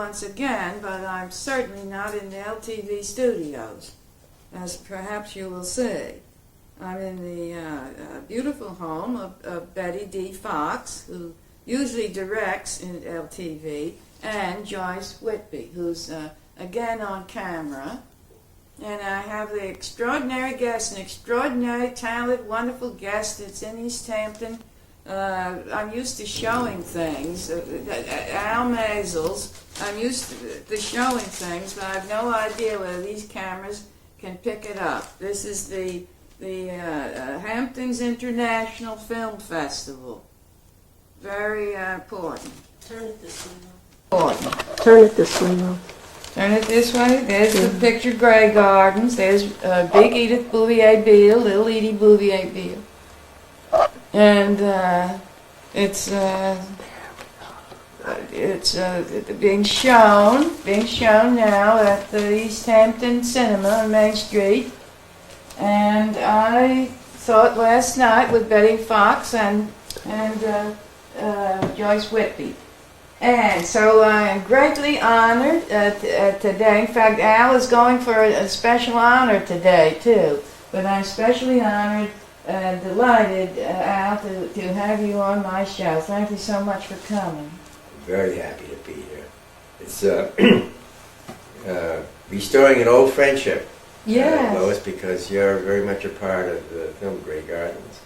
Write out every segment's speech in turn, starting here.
once again, but I'm certainly not in the LTV studios, as perhaps you will see. I'm in the beautiful home of Betty D. Fox, who usually directs in LTV, and Joyce Whitby, who's again on camera. And I have the extraordinary guest, an extraordinary, talented, wonderful guest that's in East Hampton. I'm used to showing things. Al Maysles, I'm used to showing things, but I have no idea whether these cameras can pick it up. This is the Hampton's International Film Festival. Very important. Turn it this way, Important. Turn it this way, Mom. Turn it this way. There's the picture Grey Gardens. There's Big Edith Bouvier Beale, Little Edie Bouvier Beale. And it's being shown now at the East Hampton Cinema on Main Street. And I saw it last night with Betty Fox and Joyce Whitby. And so I am greatly honored today. In fact, Al is going for a special honor today, too. But I'm especially honored and delighted, Al, to have you on my show. Thank you so much for coming. Very happy to be here. It's restoring an old friendship, Yes. Lois, because you're very much a part of the film Grey Gardens.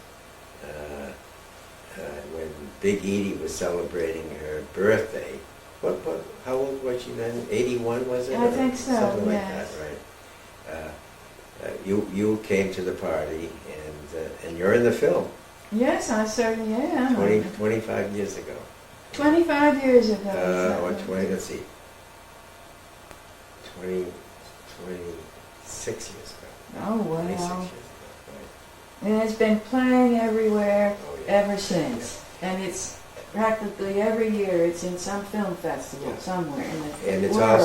When Big Edie was celebrating her birthday, how old was she then? 81, was it? I think so, Something yes. like that, right? You came to the party, and you're in the film. Yes, I certainly am. 25 years ago. 25 years ago. Or 20, let's see. 26 years ago. Oh, 26 years wow. ago, And it's been playing everywhere right. Oh, yeah. ever since. And it's practically every year it's in some film festival Yeah. somewhere in the And it's world.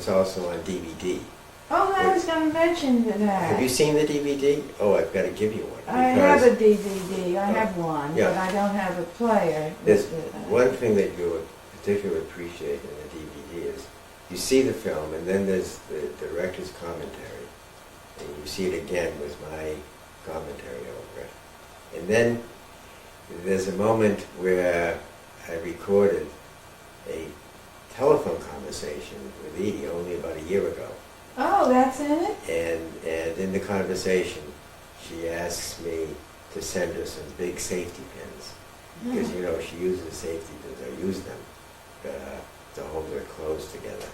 also on DVD. Oh, I was going to mention that. Have you seen the DVD? Oh, I've got to give you one. I have a DVD. I have one, yeah. but I don't have a player. There's one thing that you would particularly appreciate in the DVD is you see the film, and then there's the director's commentary, and you see it again with my commentary over it. And then there's a moment where I recorded a telephone conversation with Edie only about a year ago. Oh, that's in it? And in the conversation, she asks me to send her some big safety pins. Because, you know, she uses safety pins. I use them to hold her clothes together.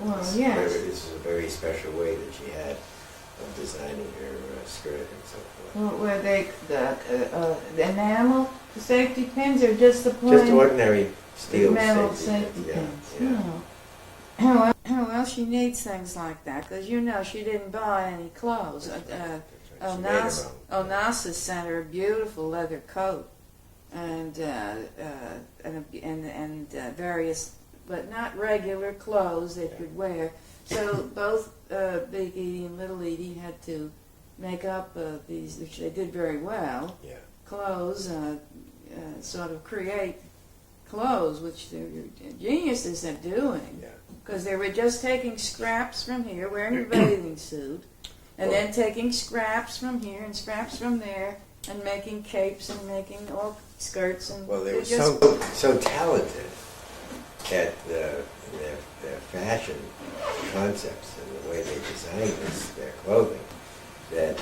Well, yes. This is a very special way that she had of designing her skirt and so forth. Well, were they the enamel safety pins or just the plain? Just ordinary steel metal safety safety pins. pins. Yeah. Oh. Well, she needs things like that because you know she didn't buy any clothes. That's right. She made her own. Onassis sent her a beautiful leather coat and various, but not regular clothes they could wear. So both Big Edie and Little Edie had to make up these, which they did very well. Yeah. Clothes, sort of create clothes, which they're geniuses at doing. Yeah. Because they were just taking scraps from here, wearing a bathing suit, and then taking scraps from here and scraps from there, and making capes and making all skirts. And Well, they were just so talented at their fashion concepts and the way they designed their clothing that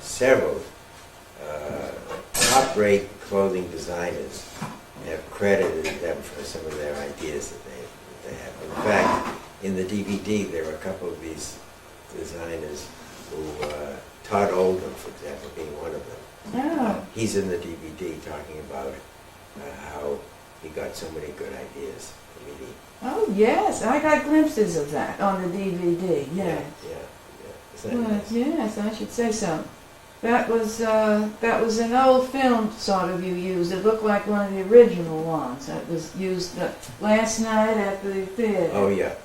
several top-rate clothing designers have credited them for some of their ideas that they have. In fact, in the DVD, there are a couple of these designers who, Todd Oldham, for example, being one of them. Oh. He's in the DVD talking about how he got so many good ideas from Edie. Oh yes, I got glimpses of that on the DVD. Yeah. Yeah. Isn't that Well, nice? yes, I should say so. That was an old film sort of you used. It looked like one of the original ones that was used last night at the theater. Oh, yeah.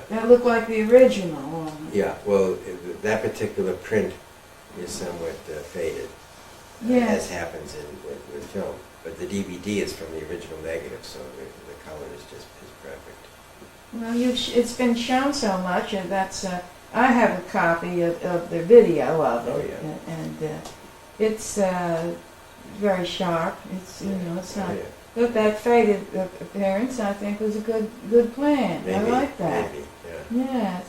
That looked like the original one. Yeah, well, that particular print is somewhat faded, Yes. as happens with film. But the DVD is from the original negative, so the color is perfect. Well, it's been shown so much, and that's. I have a copy of the video of it, Oh, yeah. and it's very sharp. It's it's not. Oh, yeah. But that faded appearance, I think, was a good plan. I Maybe, like that. Maybe, yeah. Yes.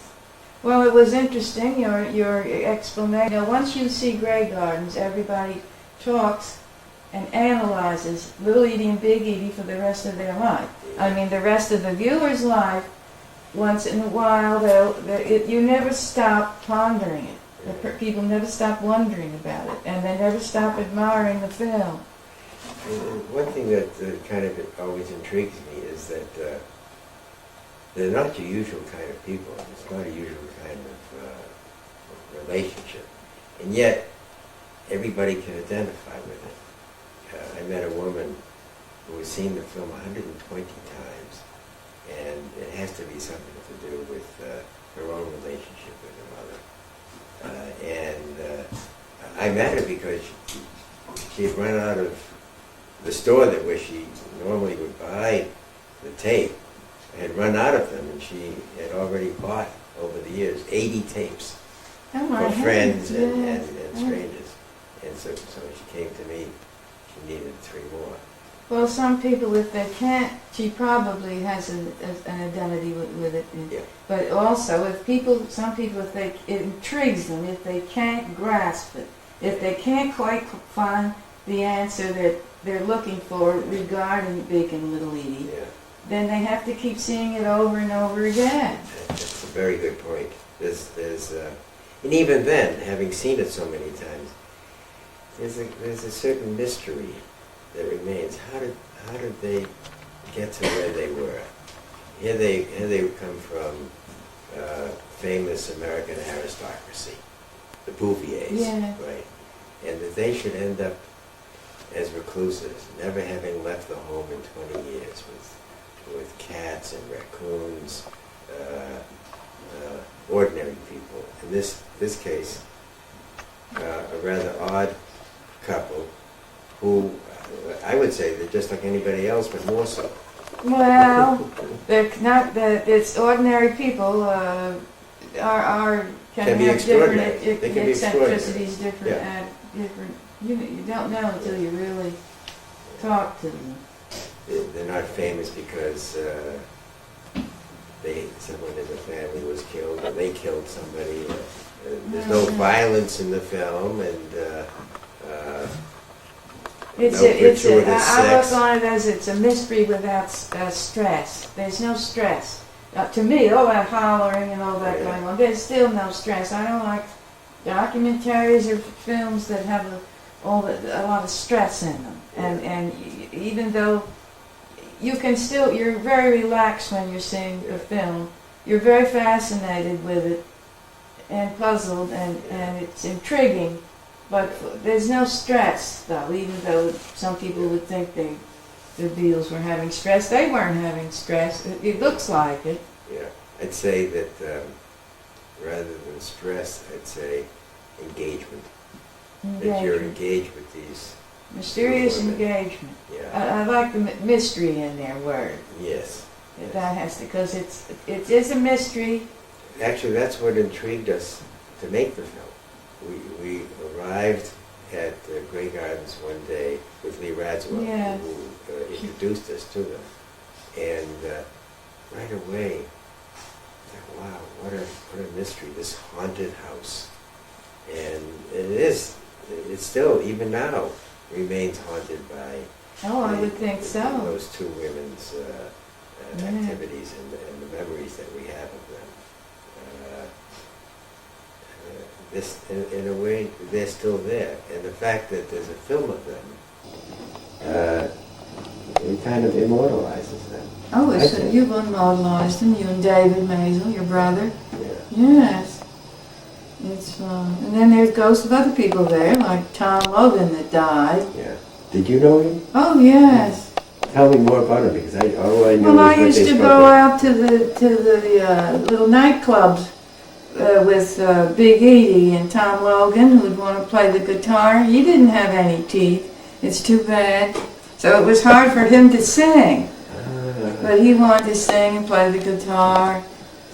Well, it was interesting, your explanation. You know, once you see Grey Gardens, everybody talks and analyzes Little Edie and Big Edie for the rest of their life. I mean, the rest of the viewer's life, once in a while, you never stop pondering it. People never stop wondering about it, and they never stop admiring the film. And one thing that kind of always intrigues me is that they're not your usual kind of people. It's not a usual kind of relationship. And yet, everybody can identify with it. I met a woman who has seen the film 120 times, and it has to be something to do with her own relationship with her mother. I met her because she had run out of the store where she normally would buy the tape, had run out of them, and she had already bought, over the years, 80 tapes Oh my for friends heavens, and yes. strangers. And so she came to me, she needed 3 more. Well, some people, if they can't, she probably has an identity with it. Yeah. But also, some people, if it intrigues them, if they can't grasp it, if they can't quite find the answer that they're looking for regarding Big and Little Edie, Yeah, then they have to keep seeing it over and over again. that's a very good point. And even then, having seen it so many times, there's a certain mystery that remains. How did they get to where they were? Here they come from famous American aristocracy, the Bouviers, Yeah. right? And that they should end up as recluses, never having left the home in 20 years, with cats and raccoons, ordinary people. In this case, a rather odd couple who, I would say, they're just like anybody else, but more so. Well, they're not. It's ordinary people can be have extraordinary. different They can be eccentricities, different Yeah. different. You don't know until you really talk to them. They're not famous because someone in the family was killed, or they killed somebody. There's no violence in the film, and no gratuitous I look sex. on it as it's a mystery without stress. There's no stress. To me, all that hollering and all that Yeah. going on, there's still no stress. I don't like documentaries or films that have a lot of stress in them. And even though you're very relaxed when you're seeing the film, you're very fascinated with it and puzzled, and it's intriguing. But there's no stress, though, even though some people would think the Beatles were having stress. They weren't having stress. It looks like it. Yeah, I'd say that rather than stress, I'd say engagement. That you're engaged with these. Mysterious women. engagement. Yeah. I like the mystery in their word. Yes. That has to, because it is a mystery. Actually, that's what intrigued us to make the film. We arrived at Grey Gardens one day with Lee Radziwill, Yes. who introduced us to them, and right away, I thought, wow, what a mystery! This haunted house, and it's still, even now, remains haunted by. Oh, I would think so. Those 2 women's Yeah. activities and the memories that we have of them. In a way, they're still there, and the fact that there's a film of them, it kind of immortalizes them. Oh, I so think. you've immortalized them, you and David Maysles, your brother. Yeah. Yes. It's and then there's ghosts of other people there, like Tom Logan that died. Yeah. Did you know him? Oh yes. Tell me more about him, because all I know Well, I is what used they to spoke go of. out to the little nightclubs with Big Edie and Tom Logan, who'd want to play the guitar. He didn't have any teeth. It's too bad. So it was hard for him to sing. But he wanted to sing and play the guitar,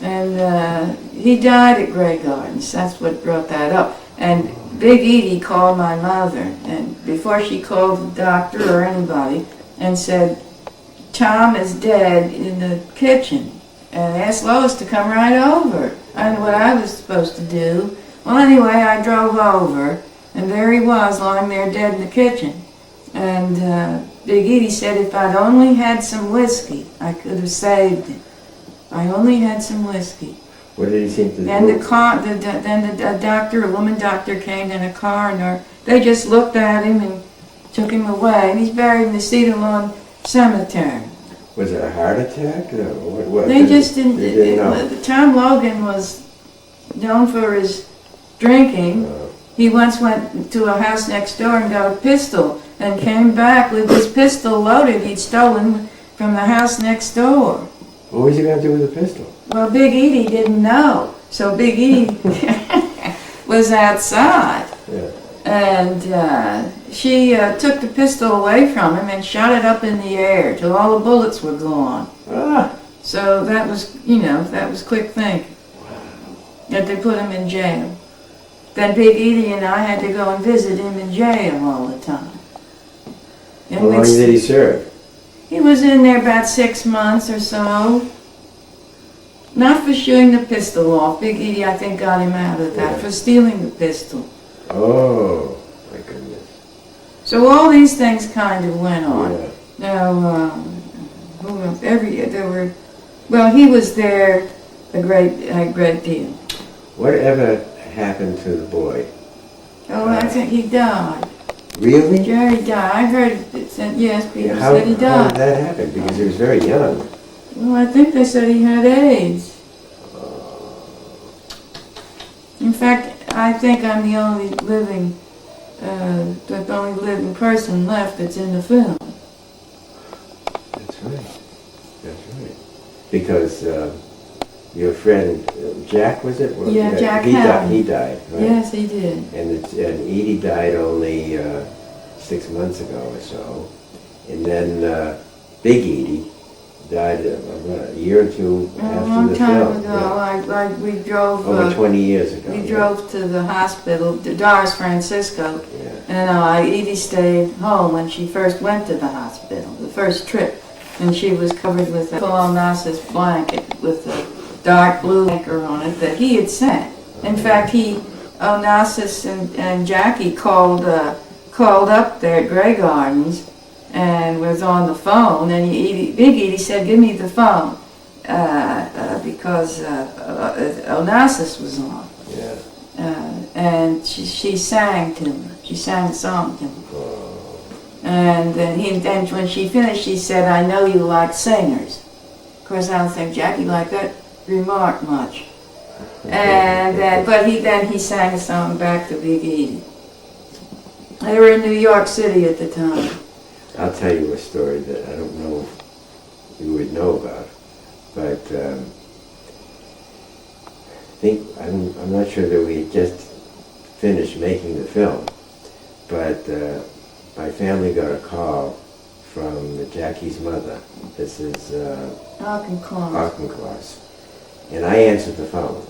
and he died at Grey Gardens. That's what brought that up. And Big Edie called my mother, and before she called the doctor or anybody, and said, Tom is dead in the kitchen, and asked Lois to come right over. I don't know what I was supposed to do. Well, anyway, I drove over, and there he was, lying there dead in the kitchen. And Big Edie said if I'd only had some whiskey, I could have saved him. I only had some whiskey. What did he seem to do? And then the doctor, a woman doctor, came in a coroner. They just looked at him and took him away. And he's buried in the Cedar Lawn Cemetery. Was it a heart attack? Or what? They just didn't. They didn't know. Tom Logan was known for his drinking. He once went to a house next door and got a pistol and came back with his pistol loaded he'd stolen from the house next door. What was he going to do with the pistol? Well, Big Edie didn't know. So Big Edie was outside. Yeah. And she took the pistol away from him and shot it up in the air till all the bullets were gone. Ah. So that was, that was quick thinking. That they put him in jail. Then Big Edie and I had to go and visit him in jail all the time. How long did he serve? He was in there about 6 months or so. Not for shooting the pistol off. Big Edie, I think, got him out of that. Yeah. For stealing the pistol. Oh, my goodness. So all these things kind of went on. Yeah. Now, who else? He was there a great deal. Whatever happened to the boy? Oh, I think he died. Really? Jerry died. I heard it said, yes, people How said he did died. that happen? Because he was very young. Well, I think they said he had AIDS. In fact, I think I'm the only living person left that's in the film. That's right. Because your friend Jack, was it? Well, Yeah, Jack he Hampton. He died, right? Yes, he did. And Edie died only 6 months ago or so. And then Big Edie died a year or two A after long the time film. ago, Yeah. we drove. Over 20 years ago. We yeah. drove to the hospital, to Dar Francisco, Yeah. and Edie stayed home when she first went to the hospital, the first trip, and she was covered with a full Onassis blanket with a dark blue anchor on it that he had sent. In fact, Onassis and Jackie called up there at Grey Gardens and was on the phone, and Big Edie said, give me the phone, because Onassis was on. Yeah. And she sang to him. She sang a song to him. And then when she finished, she said, I know you like singers. Of course, I don't think Jackie liked that remark much. And then he sang a song back to Big Edie. They were in New York City at the time. I'll tell you a story that I don't know if you would know about, but I'm not sure that we had just finished making the film, but my family got a call from Jackie's mother. This is Auchincloss. And I answered the phone.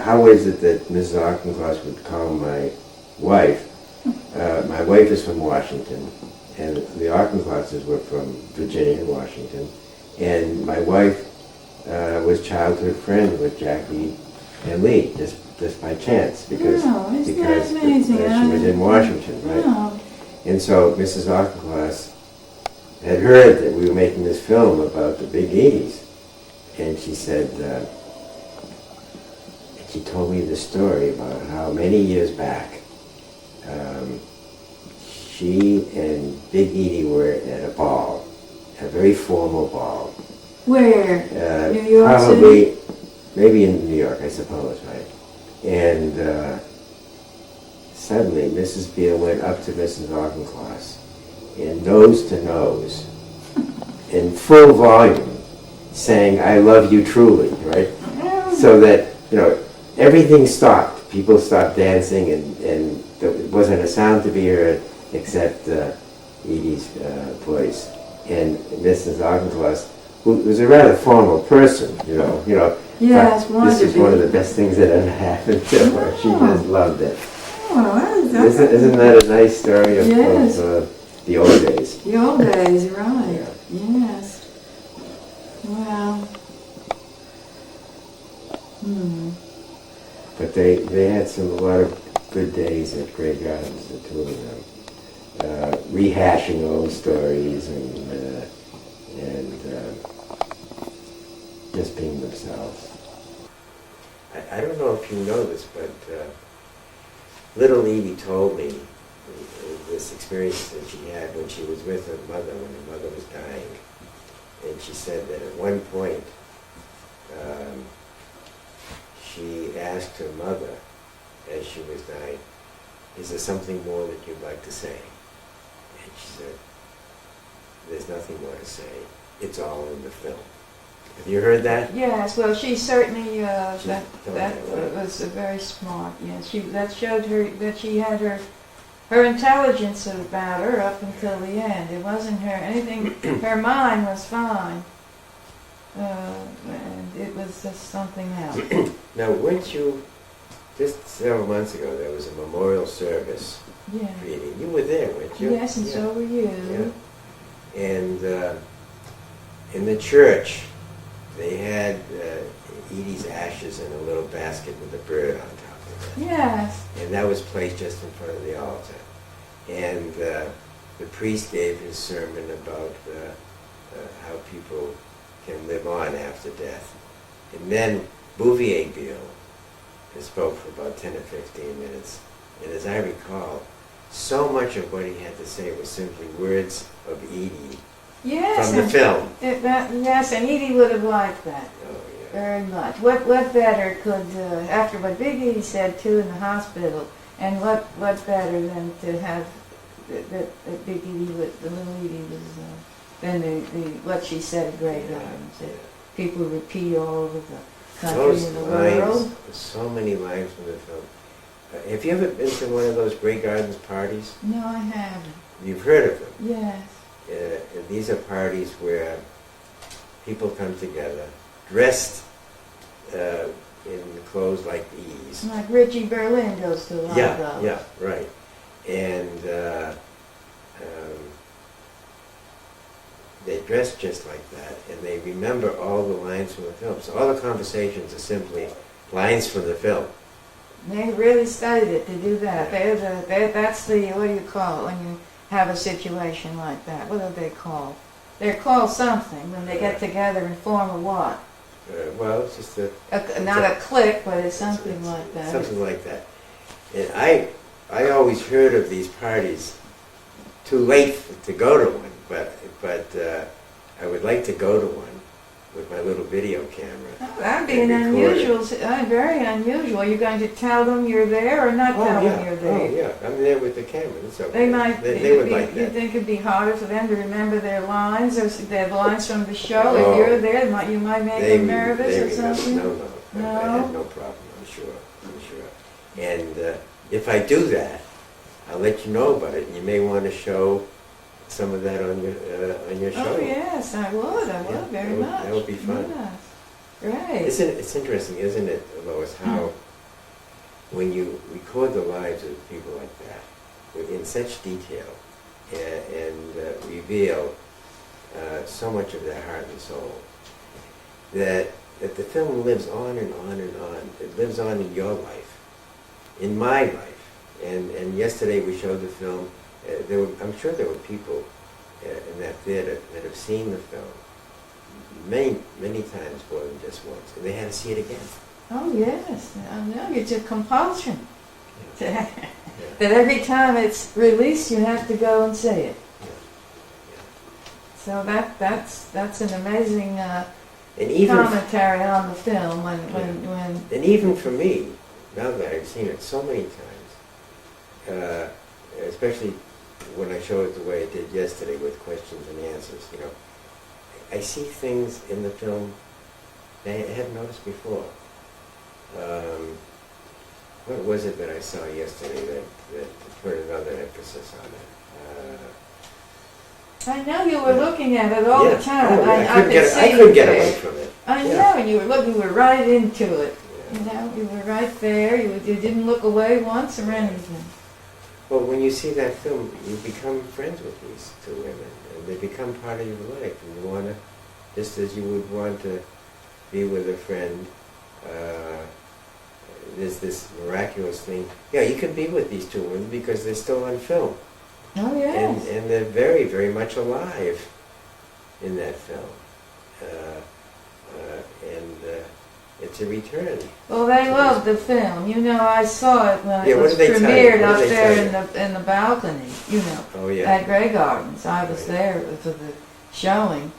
How is it that Mrs. Auchincloss would call my wife? My wife is from Washington, and the Auchinclosses were from Virginia and Washington. And my wife was childhood friends with Jackie and Lee, just by chance, because Isn't that amazing? she was in Washington, right? Oh. And so Mrs. Auchincloss had heard that we were making this film about the Big Edies, and she said, she told me the story about how many years back she and Big Edie were at a ball, a very formal ball. Where? New York Probably, City? maybe in New York, I suppose, right? And suddenly Mrs. Beale went up to Mrs. Auchincloss and nose to nose, in full volume, saying, I love you truly, right? So that, everything stopped. People stopped dancing, and there wasn't a sound to be heard except Edie's voice. and Mrs. Auchincloss, who was a rather formal person, Yes, thought this was one of the best things that ever happened to her. She just loved it. Oh, Isn't that a nice story of, Yes. of the old days? The old days, right. Yeah. Yes. Well. But they had a lot of good days at Grey Gardens, the two of them, rehashing old stories and just being themselves. I don't know if you know this, but little Edie told me this experience that she had when she was with her mother, when her mother was dying. And she said that at one point, she asked her mother, as she was dying, is there something more that you'd like to say? And she said, there's nothing more to say. It's all in the film. Have you heard that? Yes, well, she certainly, She that told me that. was very smart, yes. That showed her that she had her intelligence about her up until the end. It wasn't her mind was fine. And it was just something else. Now, weren't you, just several months ago, there was a memorial service Yeah. for Edie. You were there, weren't you? Yes, and so were you. Yeah. And in the church, they had Edie's ashes in a little basket with a bird on top of it. Yes. And that was placed just in front of the altar. And the priest gave his sermon about how people can live on after death. And then Bouvier-Beale spoke for about 10 or 15 minutes. And as I recall, so much of what he had to say was simply words of Edie Yes. from the film. Yes, and Edie would have liked that. Oh, yeah. Very much. What better could, after what Big Edie said too in the hospital, and what better than to have that Big Edie, the little Edie was, than what she said at Grey Gardens, that people repeat all over the country Those and the lines, world. so many lines from the film. Have you ever been to one of those Grey Gardens parties? No, I haven't. You've heard of them. Yes. These are parties where people come together, dressed in clothes like these. Like Richie Berlin goes to a lot of those. Yeah, right. And they dress just like that, and they remember all the lines from the film. So all the conversations are simply lines from the film. They really studied it to do that. That's the, what do you call it when you have a situation like that? What are they called? They're called something when they get together and form a what? Well, it's just Not a clique, but it's something like that. Something like that. And I always heard of these parties too late to go to one, but I would like to go to one with my little video camera. Oh, that'd be an unusual, very unusual. You're going to tell them you're there or not tell them you're there? Oh, yeah. I'm there with the camera. It's okay. They might. They would like You that. think it'd be harder for them to remember their lines or their lines from the show? Oh. If you're there, you might make them nervous or something. No. I have no problem. I'm sure. And if I do that, I'll let you know about it. And you may want to show some of that on your show. Oh yes, I would. Very much. That would be fun. Yes. Right. It's interesting, isn't it, Lois, how when you record the lives of people like that in such detail and reveal so much of their heart and soul, that the film lives on and on and on. It lives on in your life, in my life. And yesterday we showed the film. I'm sure there were people in that theater that have seen the film many times more than just once, and they had to see it again. Oh yes, I know. It's a compulsion. Yeah. That every time it's released, you have to go and see it. So that's an amazing commentary on the film when and even for me, now that I've seen it so many times, especially when I show it the way I did yesterday with questions and answers, I see things in the film that I hadn't noticed before. What was it that I saw yesterday that put another emphasis on it? I know you were looking at it all the time. Oh, yeah. I could see I couldn't you get there. away from it. I Yeah. know, and you were looking. You were right into it. Yeah. You know, you were right there. You didn't look away once or anything. Well, when you see that film, you become friends with these two women, and they become part of your life. And you want to, just as you would want to be with a friend. There's this miraculous thing. Yeah, you can be with these two women because they're still on film. Oh yes. And they're very, very much alive in that film. It's a return. Well, they loved the film. You know, I saw it when Yeah, it what was did they tell you? premiered What up did they there tell in the balcony. You know, Oh, yeah. at Grey Gardens. I was Right. there for the showing,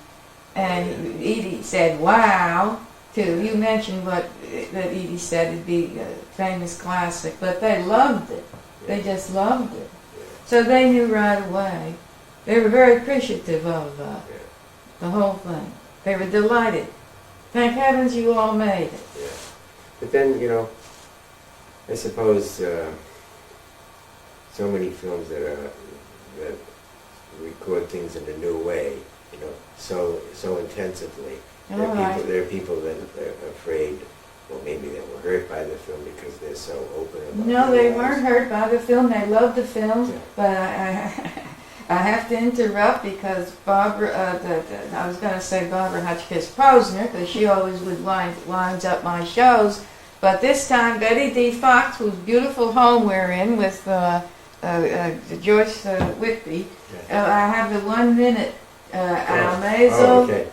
and Edie said, "Wow." Too. You mentioned what that Edie said it'd be a famous classic, but they loved it. They just loved it. So they knew right away. They were very appreciative of the whole thing. They were delighted. Thank heavens you all made it. Yeah. But then, I suppose so many films that record things in a new way, so intensively. There All are right. there are people that are afraid, well, maybe they were hurt by the film because they're so open about No, their they lives. weren't hurt by the film. They loved the film, Yeah. but I have to interrupt because Barbara. I was going to say Barbara Hotchkiss Posner because she always would lines up my shows, but this time Betty D. Fox, whose beautiful home we're in with Joyce Whitby. I have the 1 minute. Al Maysles, okay.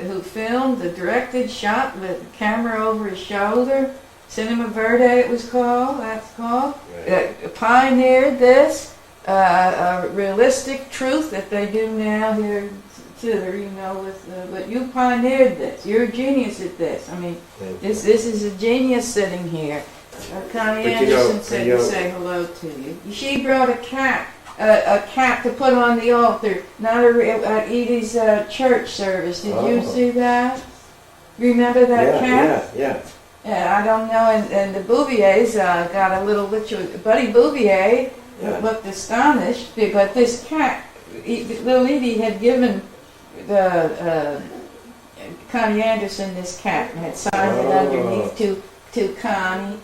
who filmed, directed, shot with the camera over his shoulder. Cinema Verde, it was called. That's called. Right. Pioneered this realistic truth that they do now here too. But you pioneered this. You're a genius at this. I mean, this is a genius sitting here. Connie But Anderson said to say hello to you. She brought a cat to put on the altar, not at Edie's church service. Did you see that? Remember that cat? Yeah. I don't know. And the Bouviers got a little ritual. Buddy Bouvier looked astonished, but this cat, little Edie had given Connie Anderson this cat and had signed it underneath to Connie.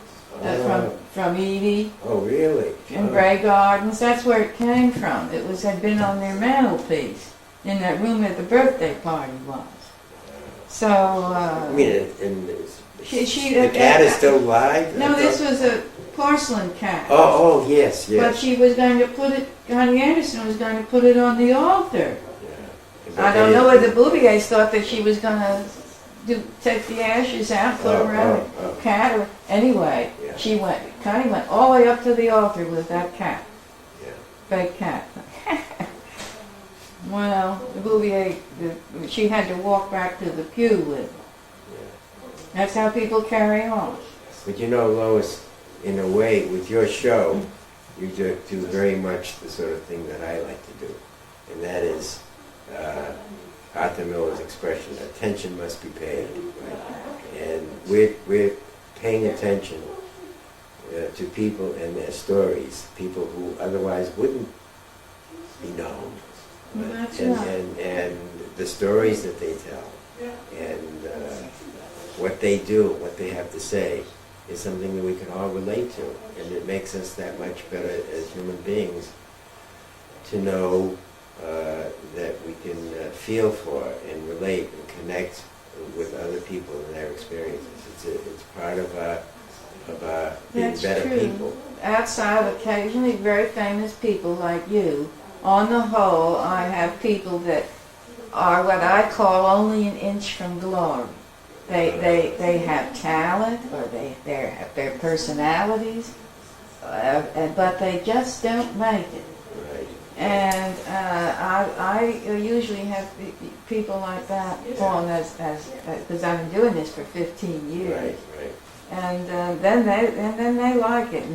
From Edie. Oh, really? In Grey Gardens. That's where it came from. Had been on their mantelpiece in that room where the birthday party was. So. I mean, the cat is still alive? No, this was a porcelain cat. Oh, yes. But she was going to put it. Connie Anderson was going to put it on the altar. Yeah. I don't know whether the Bouviers thought that she was going to take the ashes out, put them around the cat, or anyway, Connie went all the way up to the altar with that cat, fake cat. Well, the Bouvier, she had to walk back to the pew with it. That's how people carry on. But Lois, in a way, with your show, you do very much the sort of thing that I like to do, and that is Arthur Miller's expression, attention must be paid. And we're paying attention to people and their stories, people who otherwise wouldn't be known. That's And the stories that they tell, and what they do, what they have to say, is something that we can all relate to. And it makes us that much better as human beings to know that we can feel for and relate and connect with other people and their experiences. It's part of being That's better true. people. Outside of occasionally very famous people like you, on the whole, I have people that are what I call only an inch from glory. They have talent, or they have their personalities, but they just don't make it. Right. And I usually have people like that on because I've been doing this for 15 years. Right. And then they like it.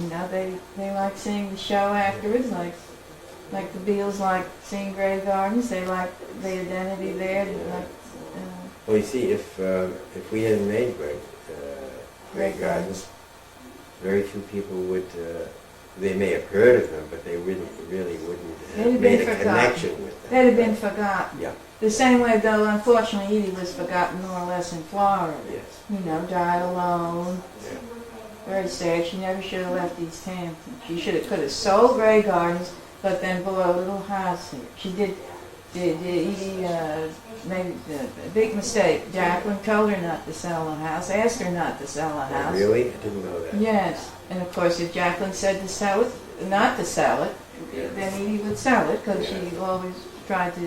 They like seeing the show afterwards, like the Beals like seeing Grey Gardens. They like the identity there. Well, you see, if we hadn't made Grey Gardens, very few people would they may have heard of them, but they really wouldn't They'd have have made been a forgotten. connection with them. They'd have been forgotten. Yeah. The same way, though, unfortunately, Edie was forgotten more or less in Florida. Yes. You know, died alone. Yeah. Very sad. She never should have left East Hampton. She could have sold Grey Gardens, but then bought a little house here. She did Edie made a big mistake. Jacqueline told her not to sell the house, asked her not to sell the house. Really? I didn't know that. Yes, and of course, if Jacqueline said to sell it, not to sell it, then Edie would sell it because she always tried to,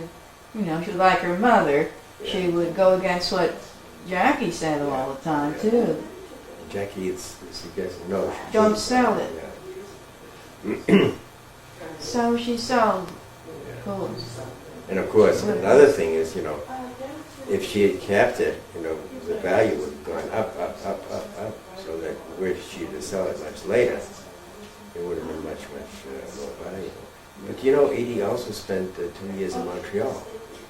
you know, she was like her mother. She would go against what Jackie said all the time too. Jackie, it's suggested no. Don't sell it. Yeah. So she sold. Yeah. Cool. And of course, another thing is, you know, if she had kept it, you know, the value would have gone up, so that were she to sell it much later, it would have been much more valuable. But you know, Edie also spent 2 years in Montreal,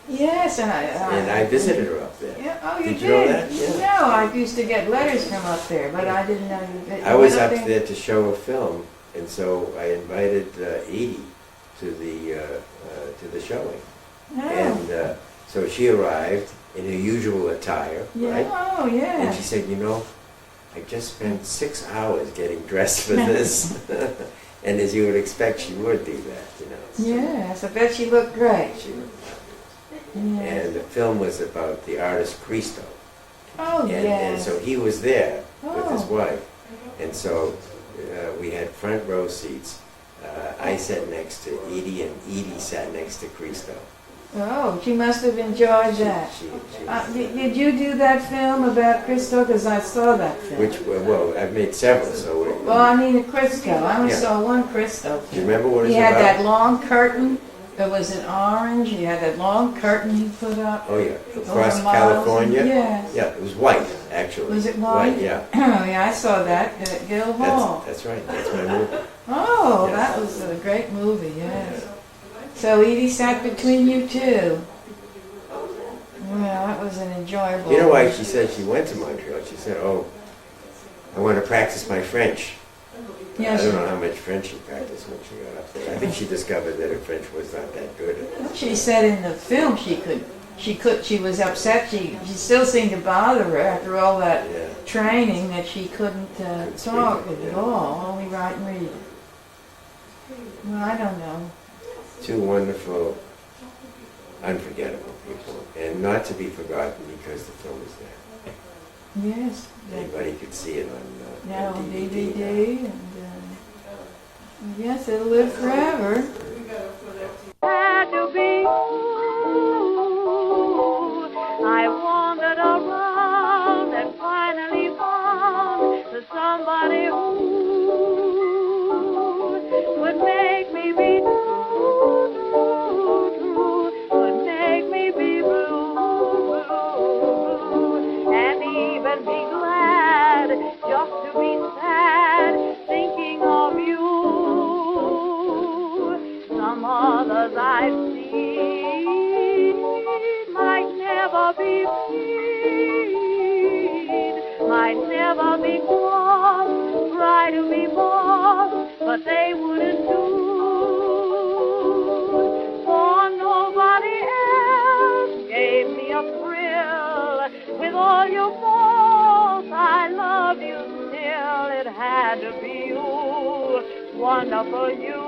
Yes, and I visited her up there. Yeah, oh, you Did did. you know that? Yeah. No, I used to get letters from up there, but I didn't know you. I was up there to show a film, and so I invited Edie to the showing. Oh. And so she arrived in her usual attire, Yeah. right? Oh, yeah. And she said, you know, I just spent 6 hours getting dressed for this. And as you would expect, she would do that, you know. So Yes, I bet she looked great. she would. Yes. And the film was about the artist Christo. Oh, And yes. so he was there with his Oh. wife. And so we had front row seats. I sat next to Edie, and Edie sat next to Christo. Oh, she must have enjoyed that. She Did you do that film about Christo? Because I saw that film. which, well, I've made several, so... Well, I mean a Christo. I only Yeah. saw one Christo Do you film. remember what He it's had about? that long curtain. It was in orange. He had that long curtain he put up. Oh, yeah. over Across miles. California? Yes. Yeah, it was white, actually. Was it white? yeah. Oh, yeah, I saw that at Guildhall. That's right. That's my movie. Oh, Yes. that was a great movie, yes. So Edie sat between you two. Well, that was an enjoyable... You know why she said she went to Montreal? She said, oh, I want to practice my French. Yeah, I she- don't know how much French she practiced when she got up there. I think she discovered that her French was not that good. She said in the film she was upset. She still seemed to bother her after all that Yeah. training that she couldn't speak talk it, at yeah. all, only write and read. Well, I don't know. Two wonderful, unforgettable people. And not to be forgotten because the film is there. Yes, Anybody could see it now on on DVD. DVD, and yes, it'll live forever. Had to be. I wandered around and finally found somebody who would make me be true, would make me be blue, and even be glad just to be sad thinking of you. Some others I've seen might never be seen, might never be called, try to be more, but they wouldn't do. For nobody else gave me a thrill. With all your faults, I love you still. It had to be you, wonderful you.